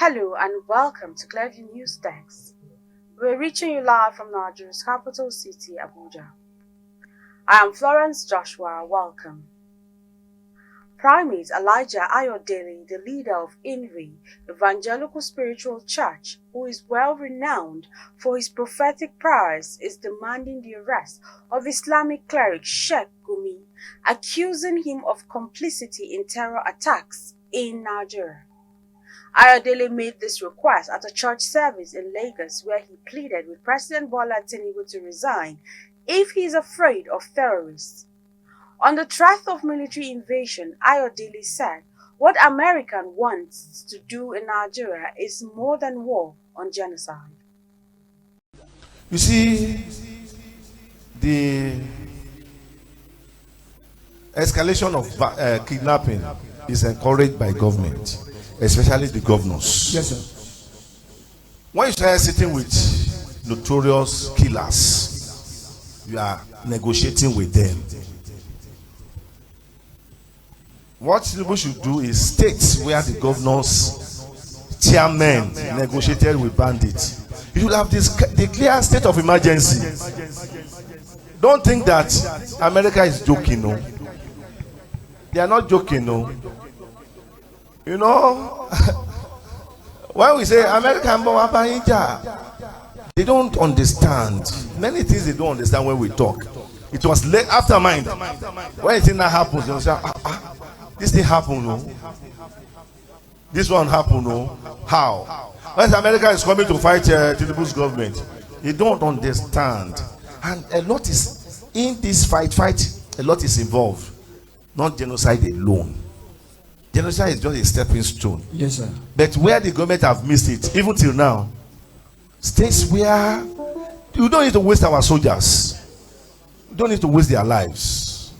Hello and welcome to Clearview News Desk. We're reaching you live from Nigeria's capital city, Abuja. I am Florence Joshua. Welcome. Primate Elijah Ayodele, the leader of INRI, Evangelical Spiritual Church, who is well renowned for his prophetic prowess, is demanding the arrest of Islamic cleric Sheikh Gumi, accusing him of complicity in terror attacks in Nigeria. Ayodele made this request at a church service in Lagos where he pleaded with President Bola Tinubu to resign if he is afraid of terrorists. On the threat of military invasion, Ayodele said, "What America wants to do in Nigeria is more than war on genocide." You see, the escalation of kidnapping is encouraged by government, especially the governors. Yes, sir. When you start sitting with notorious killers, you are negotiating with them. What Tinubu should do is states where the governors, chairmen negotiated with bandits. You should have declare state of emergency. Don't think that America is joking, no. They are not joking, no. You know, when we say American they don't understand. Many things they don't understand when we talk. It was late after mind. When a thing that happens, they say, this thing happened, no. This one happened, no. How? When America is coming to fight Tinubu's government, they don't understand. And a lot is in this fight, a lot is involved. Not genocide alone. Genocide is just a stepping stone. Yes, sir. But where the government have missed it, even till now, states where you don't need to waste our soldiers. You don't need to waste their lives.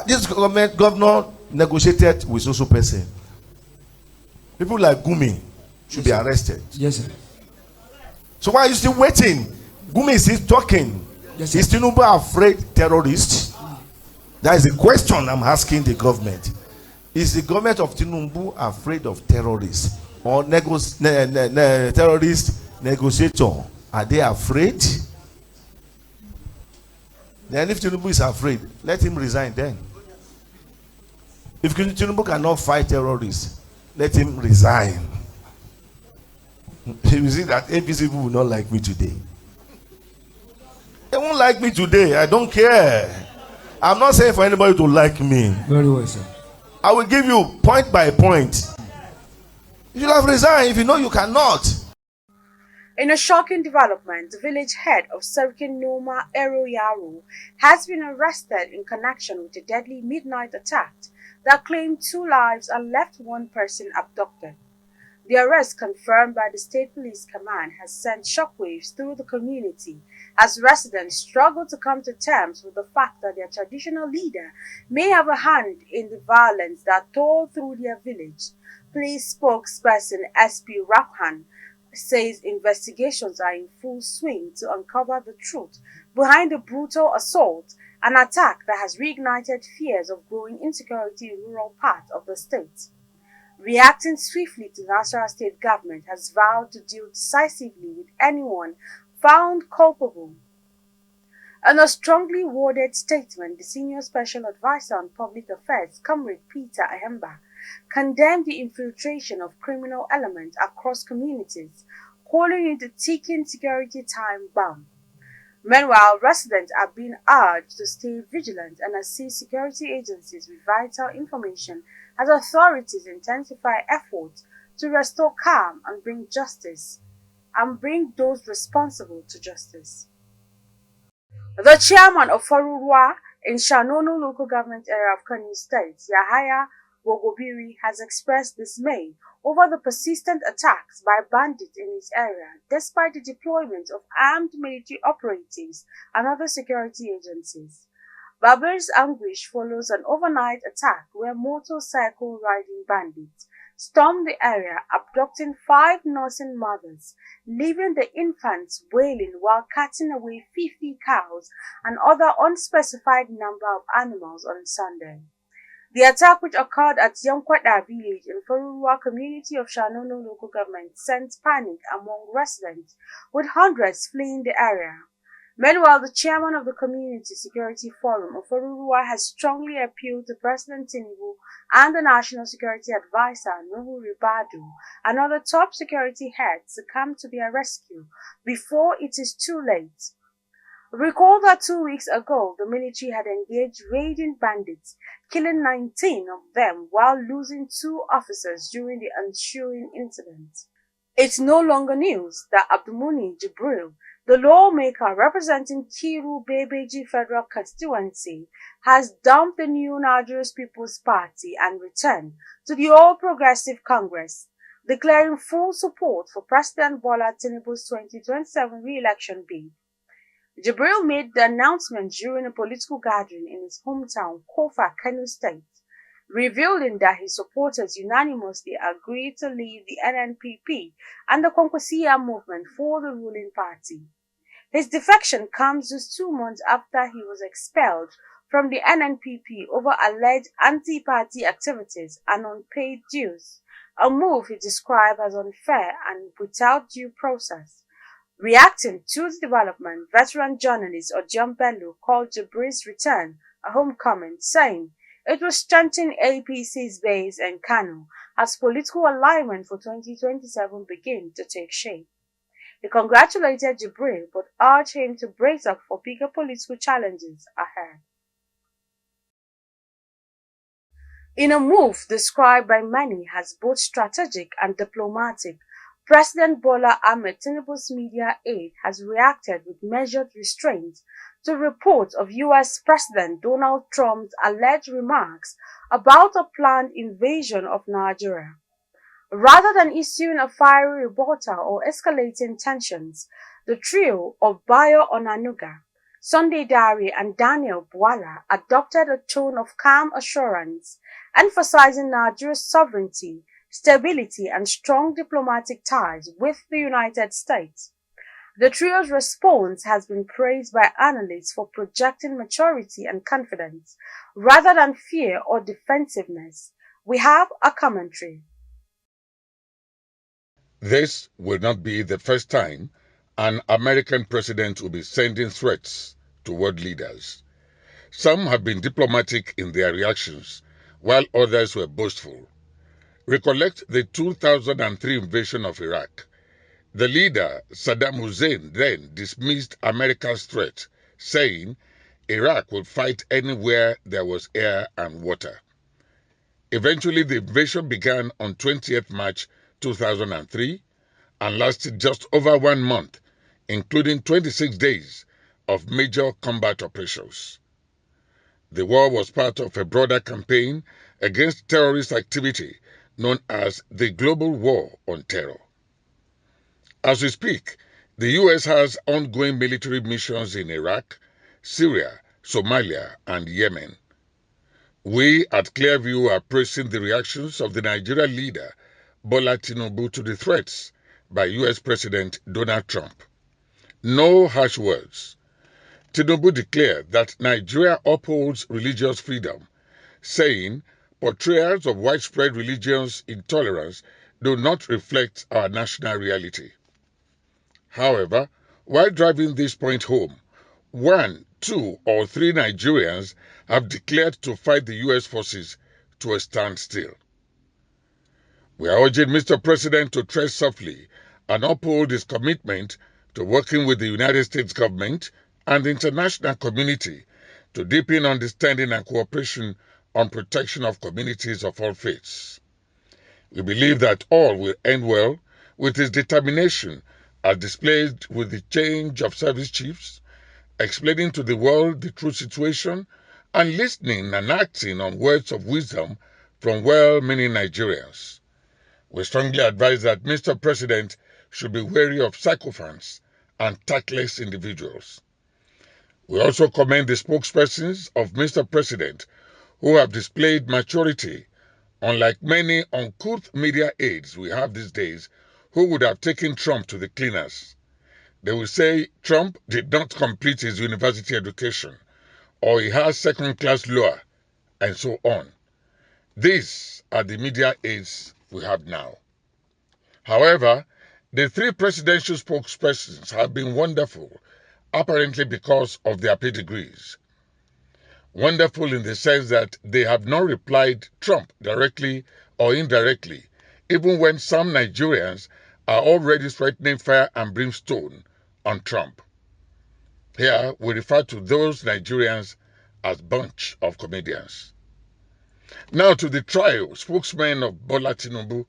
This governor negotiated with social person. People like Gumi should be arrested. Yes, sir. So why are you still waiting? Gumi is still talking. Yes, sir. Is Tinubu afraid terrorists? That is the question I'm asking the government. Is the government of Tinubu afraid of terrorists or terrorist negotiator? Are they afraid? Then if Tinubu is afraid, let him resign then. If Tinubu cannot fight terrorists, let him resign. You see that APC people will not like me today. They won't like me today. I don't care. I'm not saying for anybody to like me. Very well, sir. I will give you point by point. You should have resigned if you know you cannot. In a shocking development, the village head of Serkin Noma Eroyaru has been arrested in connection with a deadly midnight attack that claimed 2 lives and left 1 person abducted. The arrest, confirmed by the State Police Command, has sent shockwaves through the community as residents struggle to come to terms with the fact that their traditional leader may have a hand in the violence that tore through their village. Police spokesperson SP Rakhan says investigations are in full swing to uncover the truth behind the brutal assault, an attack that has reignited fears of growing insecurity in rural parts of the state. Reacting swiftly to the National State Government has vowed to deal decisively with anyone found culpable. In a strongly worded statement, the Senior Special Advisor on Public Affairs, Comrade Peter Ahemba, condemned the infiltration of criminal elements across communities, calling it a ticking security time bomb. Meanwhile, residents are being urged to stay vigilant and assist security agencies with vital information as authorities intensify efforts to restore calm and bring those responsible to justice. The chairman of Forurwa in Shanono local government area of Kano State, Yahaya Wogobiri, has expressed dismay over the persistent attacks by bandits in his area, despite the deployment of armed military operatives and other security agencies. Babir's anguish follows an overnight attack where motorcycle riding bandits stormed the area, abducting 5 nursing mothers, leaving the infants wailing while carting away 50 cows and other unspecified number of animals on Sunday. The attack, which occurred at Yonkwada village in Forurua community of Shanono local government, sent panic among residents, with hundreds fleeing the area. Meanwhile, the chairman of the Community Security Forum of Forurua has strongly appealed to President Tinubu and the National Security Advisor Nuhu Ribadu and other top security heads to come to their rescue before it is too late. Recall that 2 weeks ago, the military had engaged raiding bandits, killing 19 of them while losing 2 officers during the ensuing incident. It's no longer news that Abdulmuni Jibril, the lawmaker representing Kiru Bebeji Federal Constituency, has dumped the new Nigeria's People's Party and returned to the All Progressive Congress, declaring full support for President Bola Tinubu's 2027 re-election bid. Jibril made the announcement during a political gathering in his hometown, Kofa, Kano State, revealing that his supporters unanimously agreed to leave the NNPP and the Konkwesiya movement for the ruling party. His defection comes just 2 months after he was expelled from the NNPP over alleged anti-party activities and unpaid dues, a move he described as unfair and without due process. Reacting to the development, veteran journalist Odion Bello called Jibril's return a homecoming, saying it will strengthen APC's base in Kano as political alignment for 2027 begins to take shape. He congratulated Jibril but urged him to brace up for bigger political challenges ahead. In a move described by many as both strategic and diplomatic, President Bola Ahmed Tinubu's media aide has reacted with measured restraint to reports of U.S. President Donald Trump's alleged remarks about a planned invasion of Nigeria. Rather than issuing a fiery rebuttal or escalating tensions, the trio of Bayo Onanuga, Sunday Dare, and Daniel Bwala adopted a tone of calm assurance, emphasizing Nigeria's sovereignty, stability, and strong diplomatic ties with the United States. The trio's response has been praised by analysts for projecting maturity and confidence rather than fear or defensiveness. We have a commentary. This will not be the first time an American president will be sending threats to world leaders. Some have been diplomatic in their reactions, while others were boastful. Recollect the 2003 invasion of Iraq. The leader, Saddam Hussein, then dismissed America's threat, saying Iraq would fight anywhere there was air and water. Eventually, the invasion began on 20th March 2003 and lasted just over 1 month, including 26 days of major combat operations. The war was part of a broader campaign against terrorist activity known as the Global War on Terror. As we speak, the U.S. has ongoing military missions in Iraq, Syria, Somalia, and Yemen. We at Clearview are praising the reactions of the Nigerian leader, Bola Tinubu, to the threats by U.S. President Donald Trump. No harsh words. Tinubu declared that Nigeria upholds religious freedom, saying portrayals of widespread religious intolerance do not reflect our national reality. However, while driving this point home, 1, 2, or 3 Nigerians have declared to fight the U.S. forces to a standstill. We are urging Mr. President to tread softly and uphold his commitment to working with the United States government and the international community to deepen understanding and cooperation on protection of communities of all faiths. We believe that all will end well with his determination as displayed with the change of service chiefs, explaining to the world the true situation, and listening and acting on words of wisdom from well-meaning Nigerians. We strongly advise that Mr. President should be wary of sycophants and tactless individuals. We also commend the spokespersons of Mr. President who have displayed maturity, unlike many uncouth media aides we have these days who would have taken Trump to the cleaners. They will say Trump did not complete his university education, or he has second-class law, and so on. These are the media aids we have now. However, the three presidential spokespersons have been wonderful, apparently because of their pedigrees. Wonderful in the sense that they have not replied Trump directly or indirectly, even when some Nigerians are already threatening fire and brimstone on Trump. Here we refer to those Nigerians as bunch of comedians. Now to the trial, spokesman of Bola Tinubu,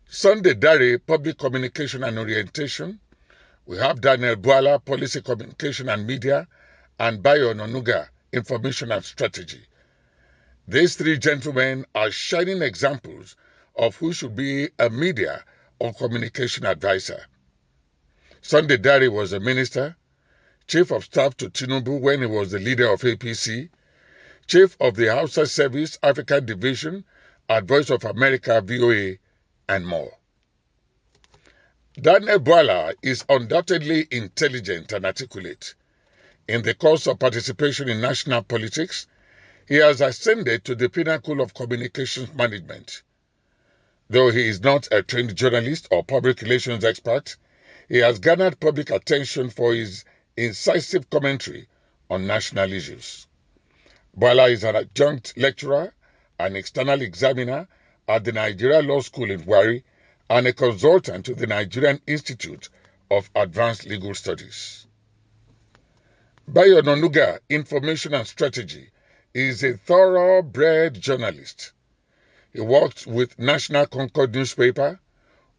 Sunday Dare, Public Communication and Orientation. We have Daniel Bwala, Policy Communication and Media, and Bayo Ononuga, Information and Strategy. These three gentlemen are shining examples of who should be a media or communication advisor. Sunday Dare was a minister, chief of staff to Tinubu when he was the leader of APC, chief of the Hausa Service African Division at Voice of America VOA, and more. Daniel Bwala is undoubtedly intelligent and articulate. In the course of participation in national politics, he has ascended to the pinnacle of communications management. Though he is not a trained journalist or public relations expert, he has garnered public attention for his incisive commentary on national issues. Bwala is an adjunct lecturer, an external examiner at the Nigeria Law School in Warri, and a consultant to the Nigerian Institute of Advanced Legal Studies. Bayo Ononuga, Information and Strategy, is a thoroughbred journalist. He worked with National Concord newspaper,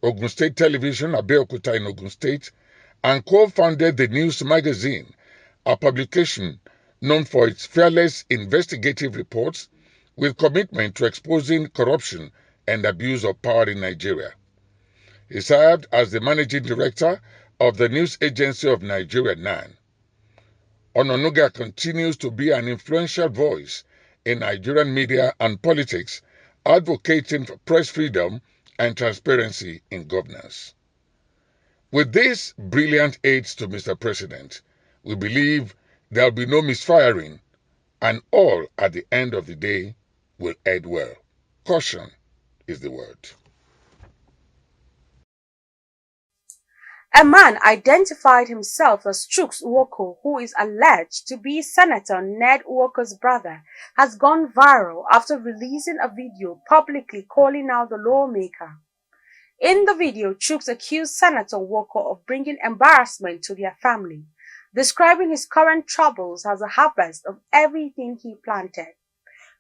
Ogun State Television, Abeokuta in Ogun State, and co-founded the News magazine, a publication known for its fearless investigative reports with commitment to exposing corruption and abuse of power in Nigeria. He served as the managing director of the News Agency of Nigeria, NAN. Ononuga continues to be an influential voice in Nigerian media and politics, advocating for press freedom and transparency in governance. With these brilliant aids to Mr. President, we believe there will be no misfiring, and all at the end of the day will end well. Caution is the word. A man identified himself as Chuks Uwoko, who is alleged to be Senator Ned Uwoko's brother, has gone viral after releasing a video publicly calling out the lawmaker. In the video, Chuks accused Senator Uwoko of bringing embarrassment to their family, describing his current troubles as a harvest of everything he planted.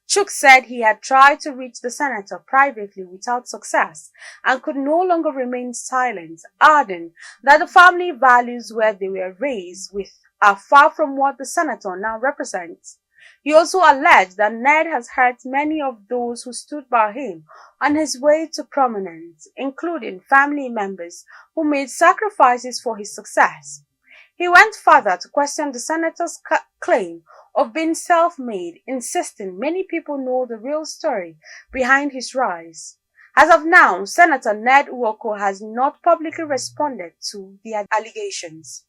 Chuks said he had tried to reach the senator privately without success and could no longer remain silent, adding that the family values where they were raised with are far from what the senator now represents. He also alleged that Ned has hurt many of those who stood by him on his way to prominence, including family members who made sacrifices for his success. He went further to question the senator's claim of being self-made, insisting many people know the real story behind his rise. As of now, Senator Ned Uwoko has not publicly responded to the allegations.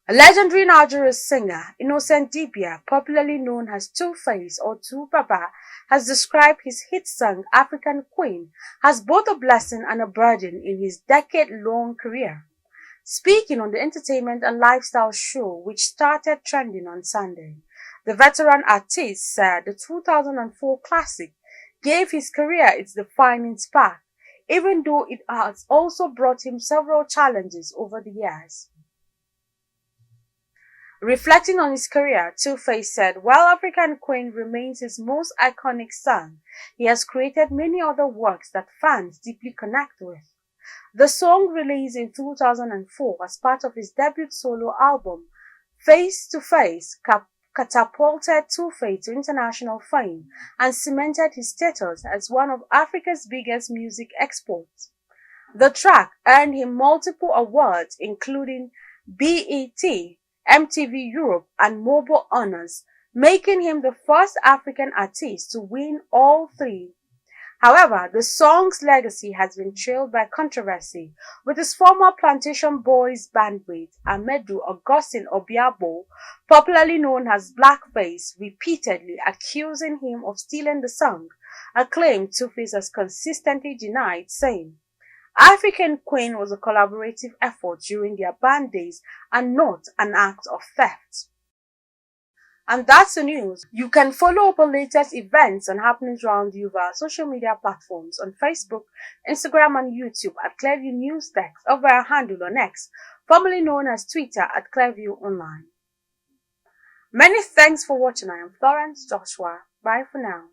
A legendary Nigerian singer, Innocent Dibia, popularly known as Two-Face or Two Baba, has described his hit song African Queen as both a blessing and a burden in his decade-long career. Speaking on the entertainment and lifestyle show, which started trending on Sunday, the veteran artist said the 2004 classic gave his career its defining spark, even though it has also brought him several challenges over the years. Reflecting on his career, Two-Face said, while African Queen remains his most iconic song, he has created many other works that fans deeply connect with. The song, released in 2004 as part of his debut solo album, Face to Face, catapulted Two-Face to international fame and cemented his status as one of Africa's biggest music exports. The track earned him multiple awards, including BET, MTV Europe, and Mobile Honors, making him the first African artist to win all three. However, the song's legacy has been trailed by controversy, with his former Plantation Boys bandmate Amedu Augustine Obiabo, popularly known as Blackface, repeatedly accusing him of stealing the song, a claim Two-Face has consistently denied, saying, African Queen was a collaborative effort during their band days and not an act of theft. And that's the news. You can follow up on latest events and happenings around you via social media platforms on Facebook, Instagram, and YouTube at Clearview News Text, or via handle on X, formerly known as Twitter at Clearview Online. Many thanks for watching. I am Florence Joshua. Bye for now.